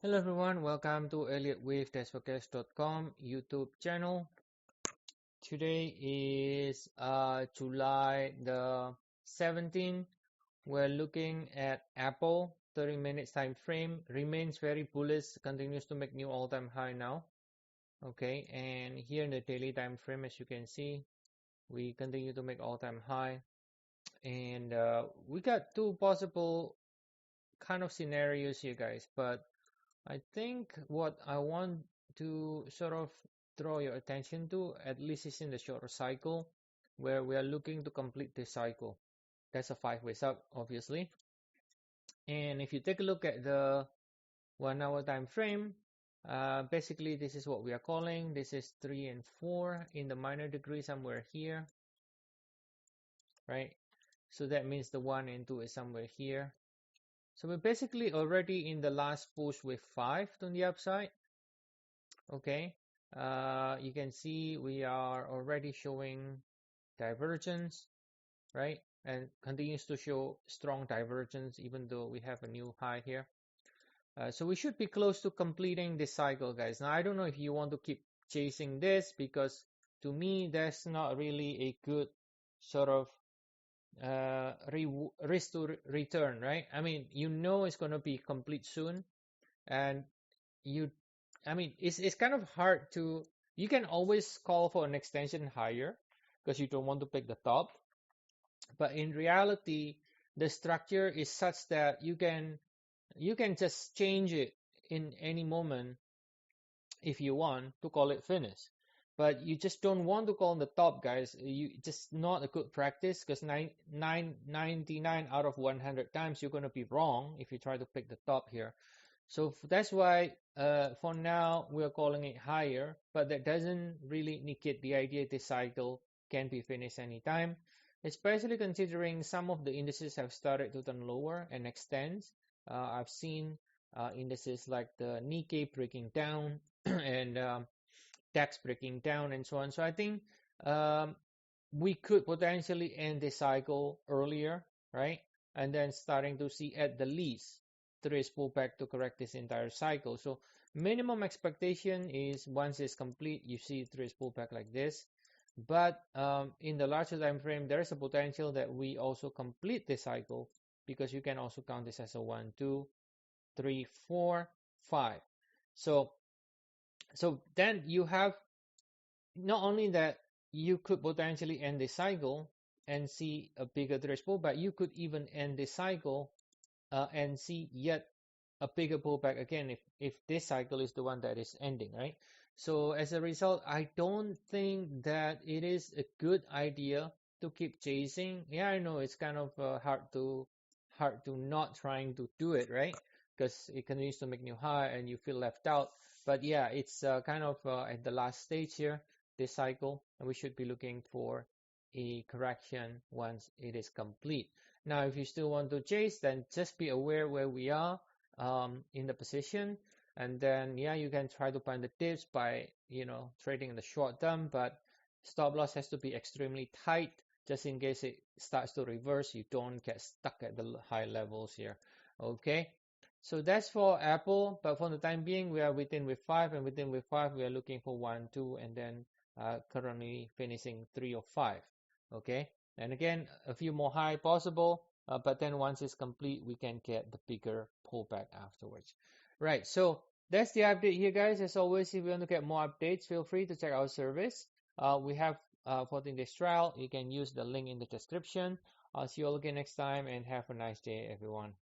Hello everyone, welcome to Elliottwave.com YouTube channel. Today is July the 17th. We're looking at Apple 30 minutes time frame, remains very bullish, continues to make new all-time high now. Okay, and here in the daily time frame, as you can see, we continue to make all-time high, and we got two possible kind of scenarios here, guys, but I think what I want to sort of draw your attention to, at least is in the shorter cycle, where we are looking to complete this cycle. That's a 5 ways up, obviously. And if you take a look at the 1 hour time frame, basically this is what we are calling. This is 3 and 4 in the minor degree somewhere here, right? So that means the 1 and 2 is somewhere here. So we're basically already in the last push with 5 on the upside. Okay, you can see we are already showing divergence, right? And continues to show strong divergence even though we have a new high here. So we should be close to completing this cycle, guys. Now, I don't know if you want to keep chasing this, because to me, that's not really a good sort of risk to return, right? I mean, you know it's going to be complete soon, and it's kind of hard to, you can always call for an extension higher because you don't want to pick the top. But in reality, the structure is such that you can just change it in any moment if you want to call it finished. But you just don't want to call on the top, guys. You just not a good practice, because 99 out of 100 times you're going to be wrong if you try to pick the top here. So that's why for now we're calling it higher, but that doesn't really negate the idea this cycle can be finished anytime, especially considering some of the indices have started to turn lower and extend. I've seen indices like the Nikkei breaking down and DAX breaking down and so on. So I think we could potentially end this cycle earlier, right? And then starting to see at the least 3 pullback to correct this entire cycle. So minimum expectation is once it's complete, you see 3 pullback like this. But in the larger time frame, there is a potential that we also complete this cycle, because you can also count this as a 1, 2, 3, 4, 5. So then you have not only that you could potentially end this cycle and see a bigger 3 pullback, you could even end this cycle and see yet a bigger pullback again if this cycle is the one that is ending, right? So as a result, I don't think that it is a good idea to keep chasing. Yeah, I know it's kind of hard to not trying to do it, right? Because it continues to make new high and you feel left out. But yeah, it's kind of at the last stage here, this cycle, and we should be looking for a correction once it is complete. Now, if you still want to chase, then just be aware where we are in the position, and then yeah, you can try to find the dips by trading in the short term, but stop loss has to be extremely tight just in case it starts to reverse. You don't get stuck at the high levels here. Okay, so that's for Apple, but for the time being, we are within with 5, and within with 5 we are looking for 1, 2, and then currently finishing 3 or 5. Okay, and again, a few more high possible, but then once it's complete, we can get the bigger pullback afterwards. Right, so that's the update here, guys. As always, if you want to get more updates, feel free to check our service. We have 14 days trial. You can use the link in the description. I'll see you all again next time, and have a nice day, everyone.